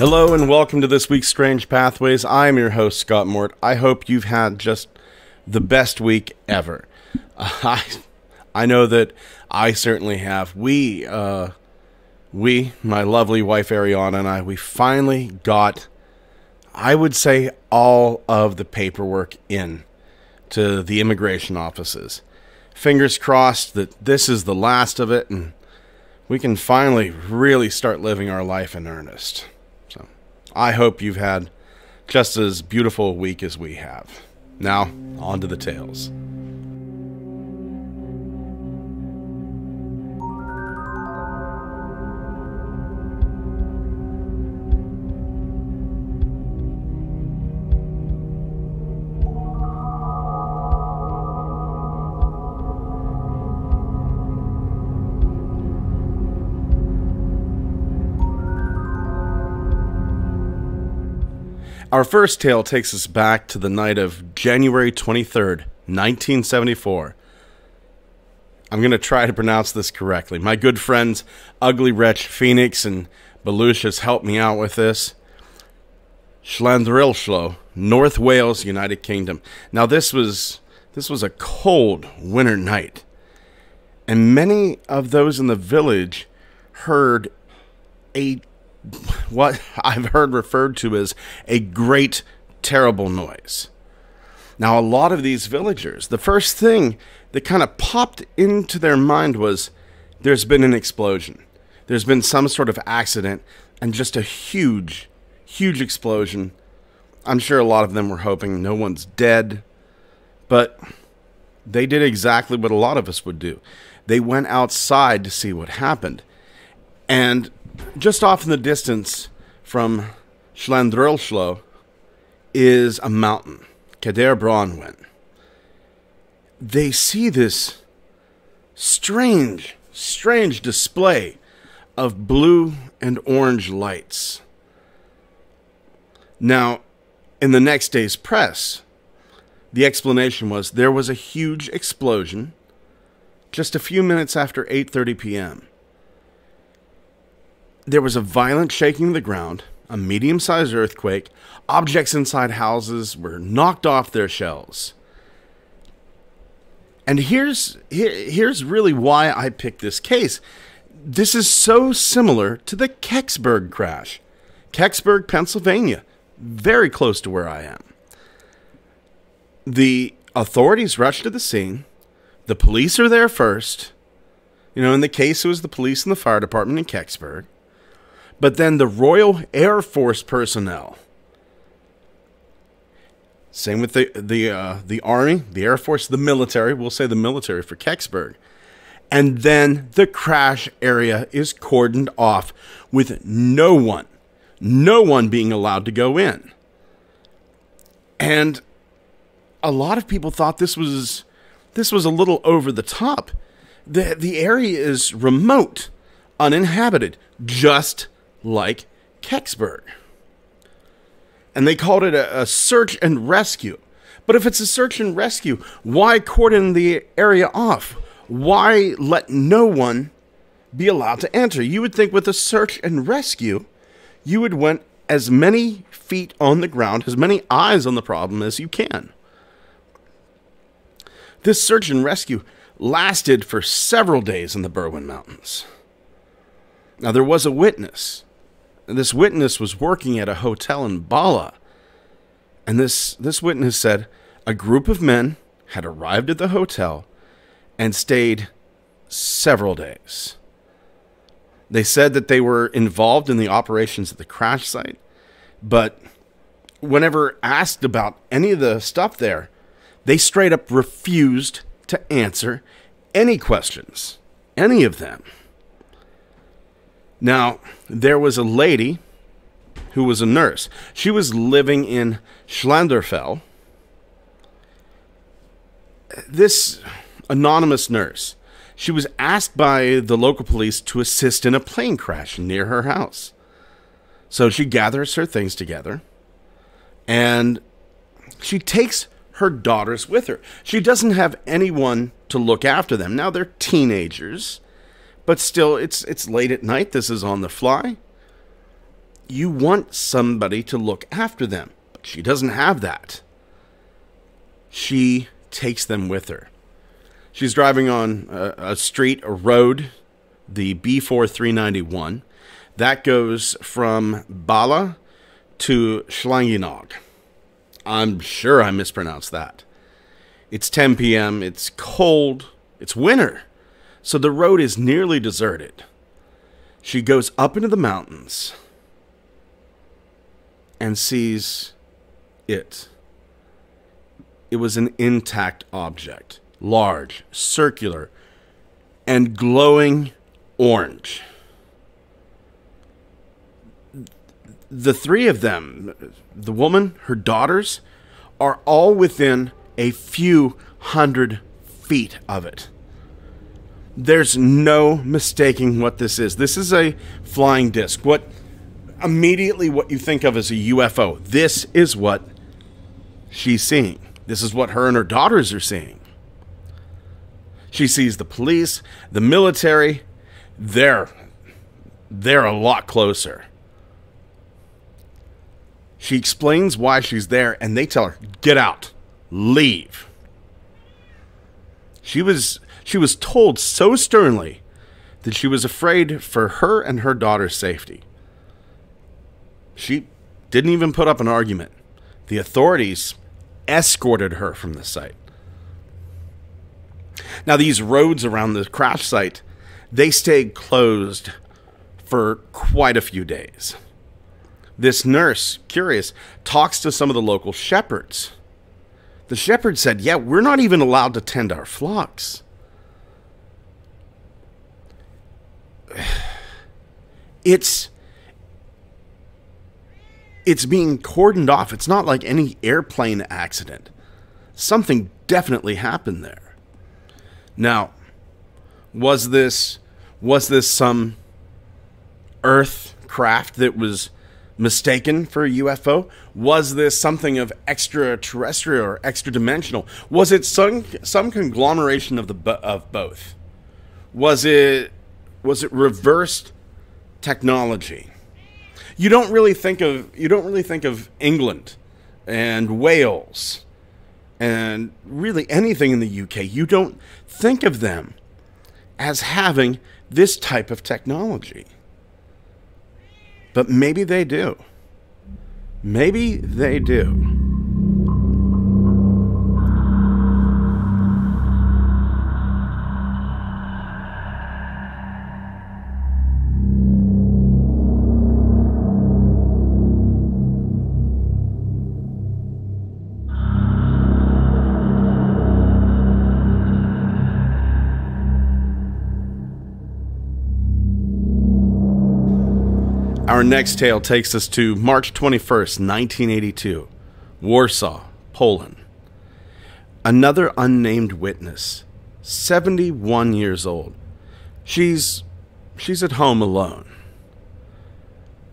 Hello and welcome to this week's Strange Pathways. I'm your host, Scott Mort. I hope you've had just the best week ever. I know that I certainly have. We, my lovely wife Ariana and I, we finally got, I would say, all of the paperwork in to the immigration offices. Fingers crossed that this is the last of it and we can finally really start living our life in earnest. So I hope you've had just as beautiful a week as we have. Now, on to the tales. Our first tale takes us back to the night of January 23rd, 1974. I'm going to try to pronounce this correctly. My good friends Ugly Wretch Phoenix and Belush has helped me out with this. Llandrillo, North Wales, United Kingdom. Now this was a cold winter night, and many of those in the village heard what I've heard referred to as a great, terrible noise. Now, a lot of these villagers, the first thing that kind of popped into their mind was there's been an explosion. There's been some sort of accident and just a huge, huge explosion. I'm sure a lot of them were hoping no one's dead, but they did exactly what a lot of us would do. They went outside to see what happened. And just off in the distance from Llandrillo is a mountain, Cadair Bronwen. They see this strange display of blue and orange lights. Now, in the next day's press, the explanation was there was a huge explosion just a few minutes after 8:30 p.m. There was a violent shaking of the ground, a medium-sized earthquake, objects inside houses were knocked off their shelves. And here's really why I picked this case. This is so similar to the Kecksburg crash. Kecksburg, Pennsylvania, very close to where I am. The authorities rush to the scene. The police are there first. You know, in the case, it was the police and the fire department in Kecksburg. But then the Royal Air Force personnel. Same with the Army, the Air Force, the military. We'll say the military for Kecksburg. And then the crash area is cordoned off with no one being allowed to go in. And a lot of people thought this was a little over the top. The area is remote, uninhabited, just like Kecksburg. And they called it a search and rescue. But if it's a search and rescue, why cordon the area off? Why let no one be allowed to enter? You would think with a search and rescue, you would want as many feet on the ground, as many eyes on the problem as you can. This search and rescue lasted for several days in the Berwyn Mountains. Now, there was a witness. This witness was working at a hotel in Bala. And this witness said a group of men had arrived at the hotel and stayed several days. They said that they were involved in the operations at the crash site, but whenever asked about any of the stuff there, they straight up refused to answer any questions, any of them. Now, there was a lady who was a nurse. She was living in Llandrillo. This anonymous nurse, she was asked by the local police to assist in a plane crash near her house. So she gathers her things together, and she takes her daughters with her. She doesn't have anyone to look after them. Now, they're teenagers, but still, it's late at night. This is on the fly. you want somebody to look after them, but she doesn't have that. She takes them with her. She's driving on a street, a road, the B4 391. That goes from Bala to Llandrillo. I'm sure I mispronounced that. It's 10 p.m. It's cold. It's winter. So the road is nearly deserted. She goes up into the mountains and sees it. It was an intact object, large, circular, and glowing orange. The three of them, the woman, her daughters, are all within a few hundred feet of it. There's no mistaking what this is. This is a flying disc. Immediately what you think of as a UFO. This is what she's seeing. This is what her and her daughters are seeing. She sees the police, the military. They're a lot closer. She explains why she's there, and they tell her, get out, leave. She was told so sternly that she was afraid for her and her daughter's safety. She didn't even put up an argument. The authorities escorted her from the site. Now, these roads around the crash site, they stayed closed for quite a few days. This nurse, curious, talks to some of the local shepherds. The shepherds said, yeah, we're not even allowed to tend our flocks. It's being cordoned off. It's not like any airplane accident. Something definitely happened there. Now, was this some Earth craft that was mistaken for a UFO? Was this something of extraterrestrial or extra-dimensional? Was it some conglomeration of both? Was it reversed technology? You don't really think of England and Wales and really anything in the UK. You don't think of them as having this type of technology. But maybe they do. Maybe they do. Our next tale takes us to March 21st, 1982, Warsaw, Poland. Another unnamed witness, 71 years old. She's at home alone.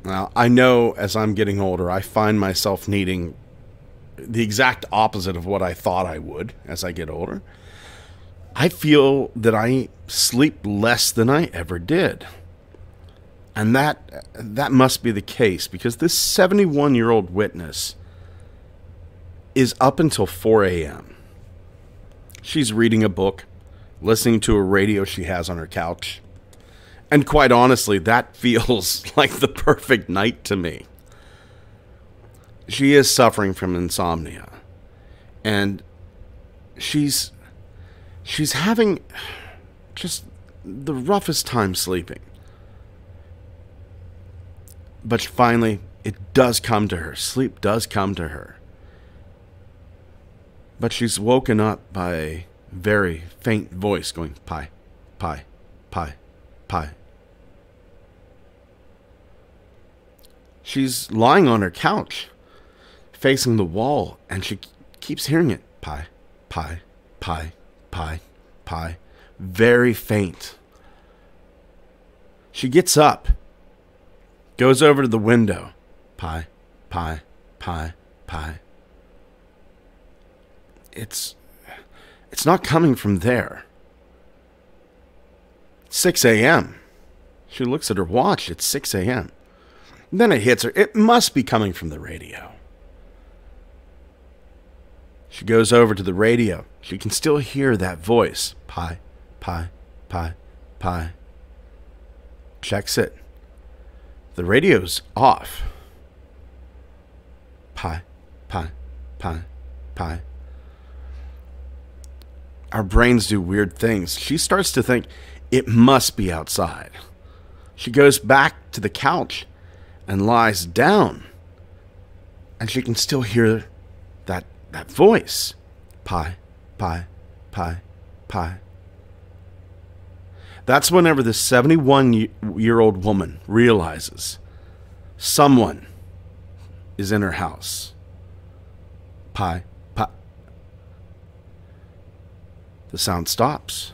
Now, I know as I'm getting older, I find myself needing the exact opposite of what I thought I would as I get older. I feel that I sleep less than I ever did. And that must be the case, because this 71-year-old witness is up until 4 a.m. She's reading a book, listening to a radio she has on her couch. And quite honestly, that feels like the perfect night to me. She is suffering from insomnia. And she's having just the roughest time sleeping. But finally, it does come to her. Sleep does come to her. But she's woken up by a very faint voice going, pie, pie, pie, pie. She's lying on her couch, facing the wall, and she keeps hearing it. Pie, pie, pie, pie, pie. Very faint. She gets up. Goes over to the window. Pie, pie, pie, pie. It's not coming from there. 6 a.m. She looks at her watch. It's 6 a.m. Then it hits her. It must be coming from the radio. She goes over to the radio. She can still hear that voice. Pie, pie, pie, pie. Checks it. The radio's off. Pie, pie, pie, pie. Our brains do weird things. She starts to think it must be outside. She goes back to the couch and lies down. And she can still hear that voice. Pie, pie, pie, pie. That's whenever the 71-year-old woman realizes someone is in her house. Pie, pie. The sound stops.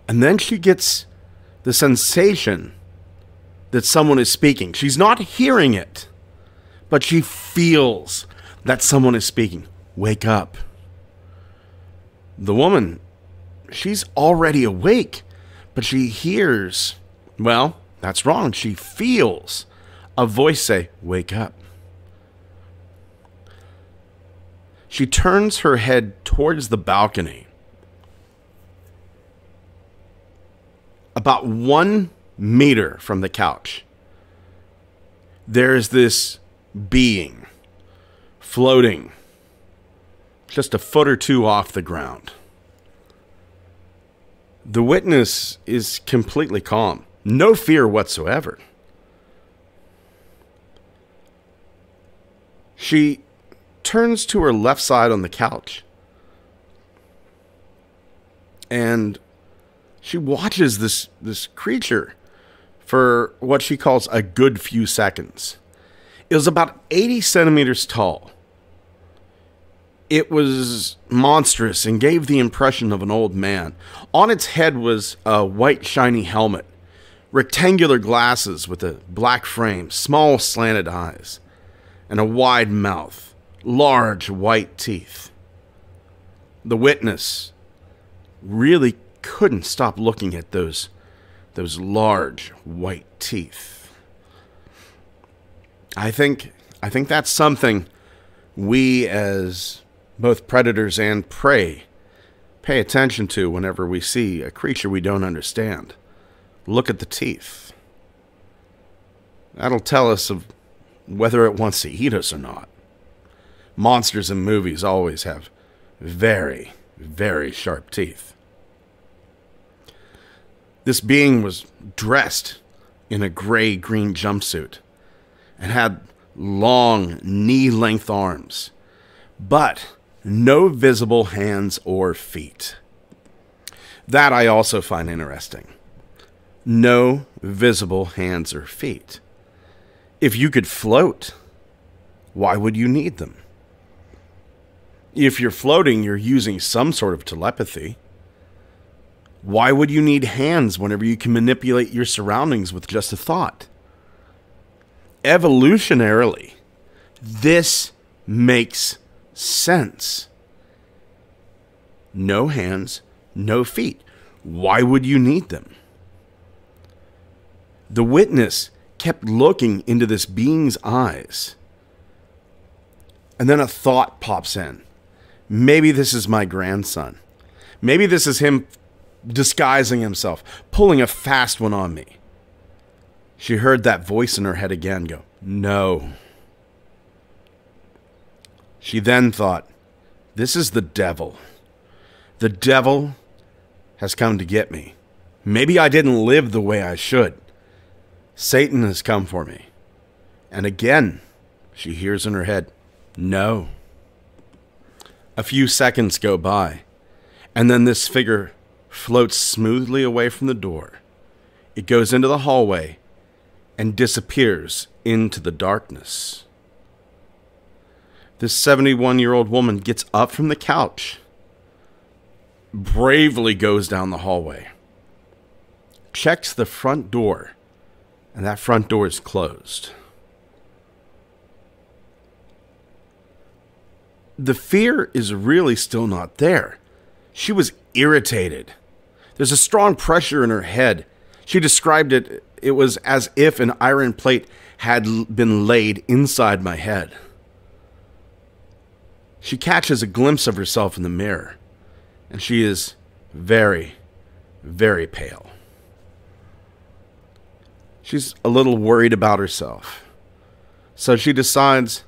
And then she gets the sensation that someone is speaking. She's not hearing it, but she feels that someone is speaking. Wake up. The woman, she's already awake, but she hears, well, that's wrong. She feels a voice say, wake up. She turns her head towards the balcony. About 1 meter from the couch, there's this being floating just a foot or two off the ground. The witness is completely calm. No fear whatsoever. She turns to her left side on the couch. And she watches this creature for what she calls a good few seconds. It was about 80 centimeters tall. It was monstrous and gave the impression of an old man. On its head was a white shiny helmet, rectangular glasses with a black frame, small slanted eyes, and a wide mouth, large white teeth. The witness really couldn't stop looking at those large white teeth. I think that's something we as both predators and prey pay attention to whenever we see a creature we don't understand. Look at the teeth. That'll tell us of whether it wants to eat us or not. Monsters in movies always have very, very sharp teeth. This being was dressed in a gray-green jumpsuit and had long, knee-length arms, but no visible hands or feet. That I also find interesting. No visible hands or feet. If you could float, why would you need them? If you're floating, you're using some sort of telepathy. Why would you need hands whenever you can manipulate your surroundings with just a thought? Evolutionarily, this makes sense. No hands, no feet. Why would you need them? The witness kept looking into this being's eyes. And then a thought pops in. Maybe this is my grandson. Maybe this is him disguising himself, pulling a fast one on me. She heard that voice in her head again go, no. She then thought, this is the devil. The devil has come to get me. Maybe I didn't live the way I should. Satan has come for me. And again, she hears in her head, no. A few seconds go by, and then this figure floats smoothly away from the door. It goes into the hallway and disappears into the darkness. This 71-year-old woman gets up from the couch, bravely goes down the hallway, checks the front door, and that front door is closed. The fear is really still not there. She was irritated. There's a strong pressure in her head. She described it It was as if an iron plate had been laid inside my head. She catches a glimpse of herself in the mirror, and she is very, very pale. She's a little worried about herself. So she decides,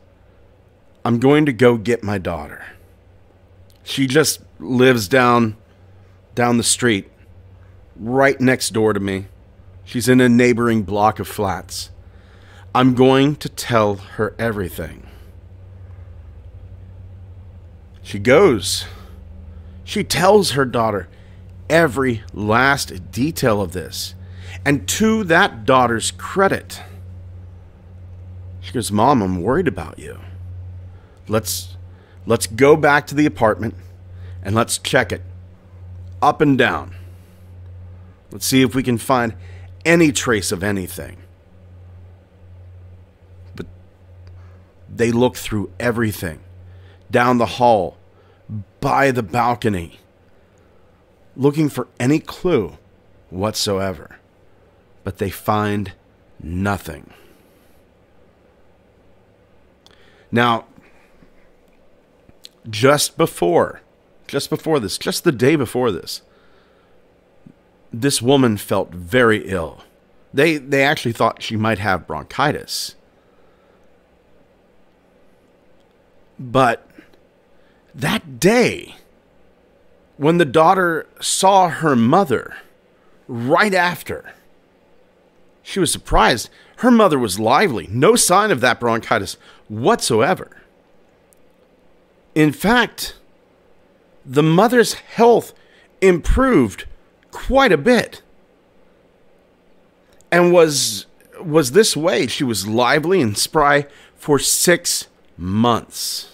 I'm going to go get my daughter. She just lives down the street, right next door to me. She's in a neighboring block of flats. I'm going to tell her everything. She goes. She tells her daughter every last detail of this. And to that daughter's credit, she goes, Mom, I'm worried about you. Let's go back to the apartment and let's check it up and down. Let's see if we can find any trace of anything. But they look through everything, down the hall, by the balcony, looking for any clue whatsoever. But they find nothing. Now, just the day before this, this woman felt very ill. They actually thought she might have bronchitis. But that day, when the daughter saw her mother right after, she was surprised. Her mother was lively. No sign of that bronchitis whatsoever. In fact, the mother's health improved quite a bit. And was this way. She was lively and spry for 6 months.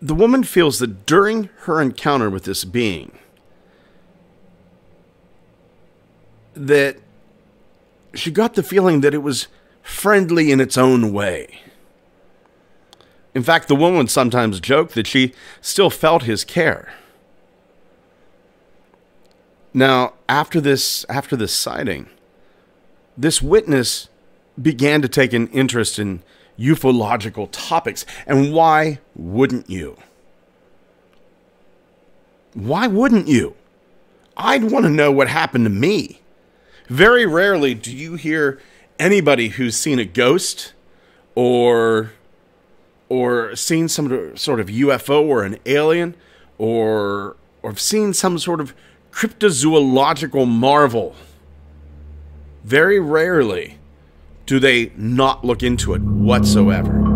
The woman feels that during her encounter with this being, that she got the feeling that it was friendly in its own way. In fact, the woman would sometimes joke that she still felt his care. Now, after this sighting, this witness began to take an interest in ufological topics. And why wouldn't you? Why wouldn't you? I'd want to know what happened to me. Very rarely do you hear anybody who's seen a ghost or seen some sort of UFO or an alien or seen some sort of cryptozoological marvel. Very rarely do they not look into it whatsoever.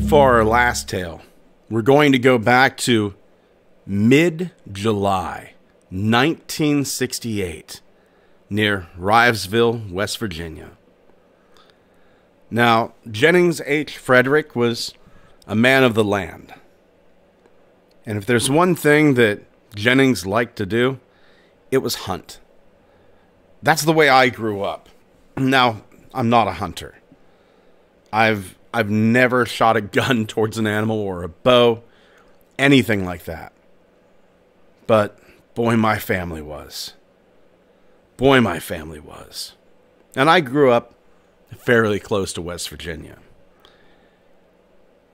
For our last tale, we're going to go back to mid-July 1968 near Rivesville, West Virginia. Now, Jennings H. Frederick was a man of the land. And if there's one thing that Jennings liked to do, it was hunt. That's the way I grew up. Now, I'm not a hunter. I've never shot a gun towards an animal or a bow, anything like that. But boy, my family was. Boy, my family was. And I grew up fairly close to West Virginia.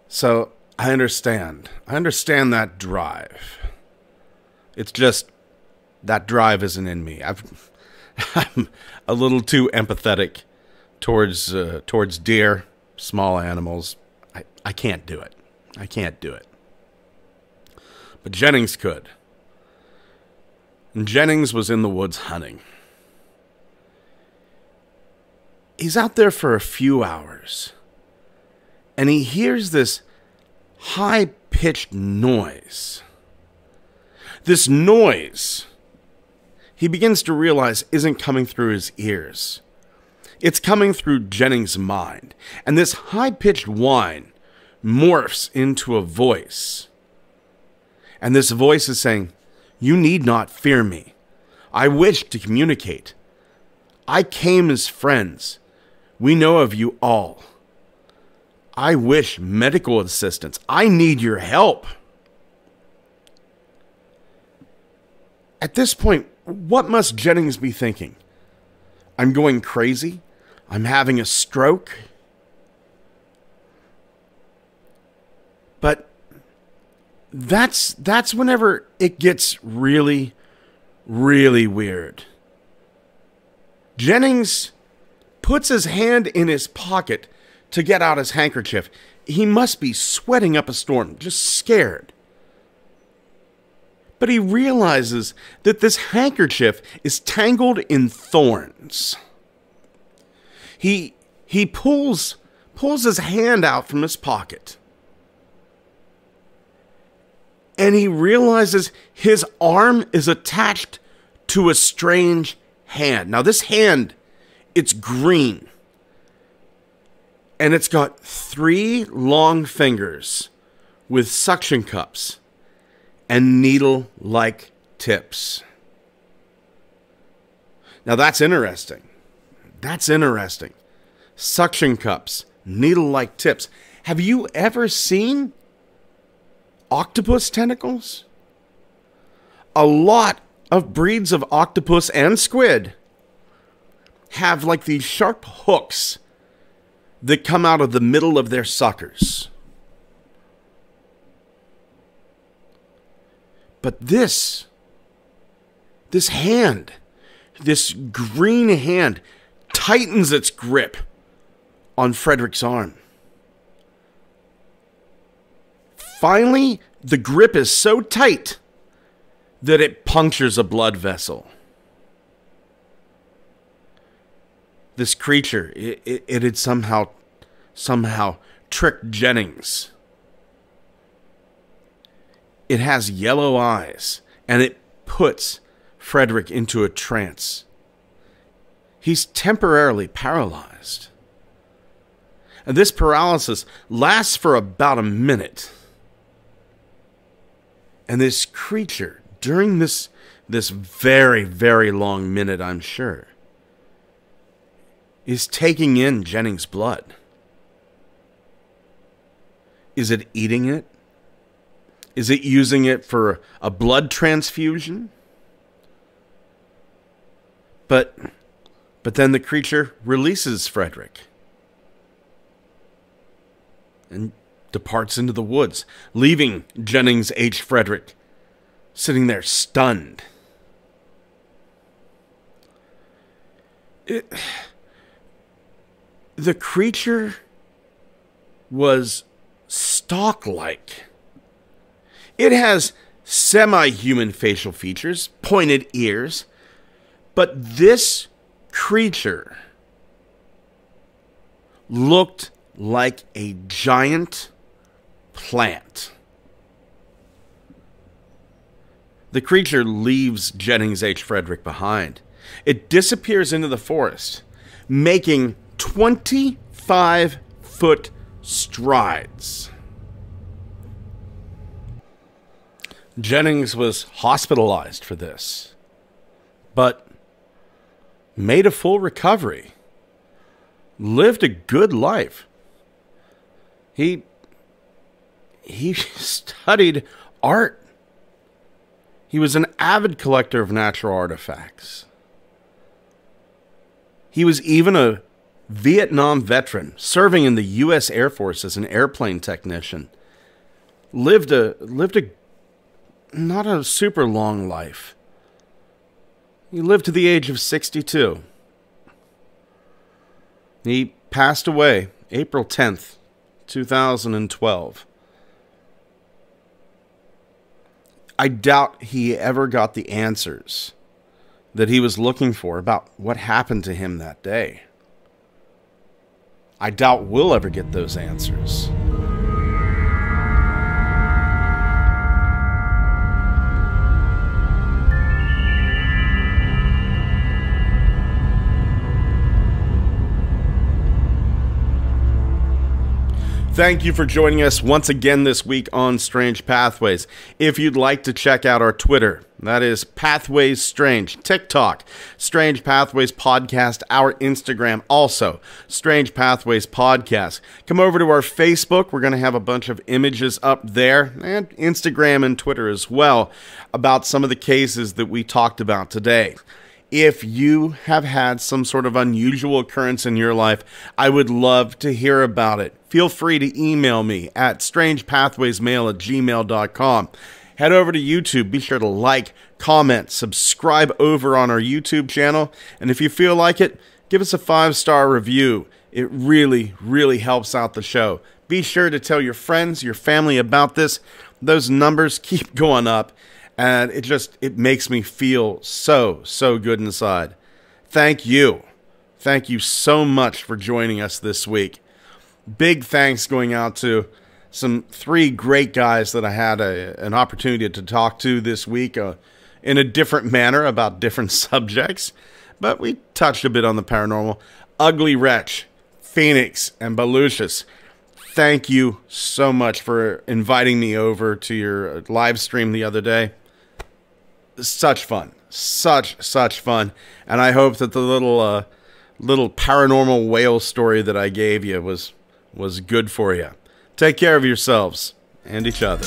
So I understand. I understand that drive. It's just that drive isn't in me. I'm a little too empathetic towards deer, small animals. I can't do it. I can't do it. But Jennings could. And Jennings was in the woods hunting. He's out there for a few hours, and he hears this high-pitched noise. This noise, he begins to realize, isn't coming through his ears. It's coming through Jennings' mind. And this high-pitched whine morphs into a voice. And this voice is saying, "You need not fear me. I wish to communicate. I came as friends. We know of you all. I wish medical assistance. I need your help." At this point, what must Jennings be thinking? I'm going crazy? I'm having a stroke? But that's whenever it gets really, really weird. Jennings puts his hand in his pocket to get out his handkerchief. He must be sweating up a storm, just scared. But he realizes that this handkerchief is tangled in thorns. He pulls his hand out from his pocket. And he realizes his arm is attached to a strange hand. Now this hand, it's green. And it's got 3 long fingers with suction cups and needle-like tips. Now that's interesting. That's interesting. Suction cups, needle-like tips. Have you ever seen octopus tentacles? A lot of breeds of octopus and squid have like these sharp hooks that come out of the middle of their suckers. But this hand, this green hand, tightens its grip on Frederick's arm. Finally, the grip is so tight that it punctures a blood vessel. This creature, it had somehow tricked Jennings. It has yellow eyes, and it puts Frederick into a trance. He's temporarily paralyzed. And this paralysis lasts for about a minute. And this creature, during this very, very long minute, I'm sure, is taking in Jennings' blood. Is it eating it? Is it using it for a blood transfusion? But then the creature releases Frederick and departs into the woods, leaving Jennings H. Frederick sitting there stunned. The creature was stalk-like. It has semi-human facial features, pointed ears, but this creature looked like a giant plant. The creature leaves Jennings H. Frederick behind. It disappears into the forest, making 25-foot strides. Jennings was hospitalized for this, but made a full recovery. Lived a good life. He studied art. He was an avid collector of natural artifacts. He was even a Vietnam veteran, serving in the U.S. Air Force as an airplane technician. Lived a not a super long life. He lived to the age of 62. He passed away April 10th, 2012. I doubt he ever got the answers that he was looking for about what happened to him that day. I doubt we'll ever get those answers. Thank you for joining us once again this week on Strange Pathways. If you'd like to check out our Twitter, that is Pathways Strange. TikTok, Strange Pathways Podcast. Our Instagram, also Strange Pathways Podcast. Come over to our Facebook. We're going to have a bunch of images up there, and Instagram and Twitter as well, about some of the cases that we talked about today. If you have had some sort of unusual occurrence in your life, I would love to hear about it. Feel free to email me at strangepathwaysmail@gmail.com. Head over to YouTube. Be sure to like, comment, subscribe over on our YouTube channel. And if you feel like it, give us a 5-star review. It really, really helps out the show. Be sure to tell your friends, your family about this. Those numbers keep going up. And it makes me feel so good inside. Thank you. Thank you so much for joining us this week. Big thanks going out to some 3 great guys that I had an opportunity to talk to this week in a different manner about different subjects. But we touched a bit on the paranormal. Ugly Wretch, Phoenix, and Belucius. Thank you so much for inviting me over to your live stream the other day. Such fun. Such fun. And I hope that the little paranormal whale story that I gave you was good for you. Take care of yourselves and each other.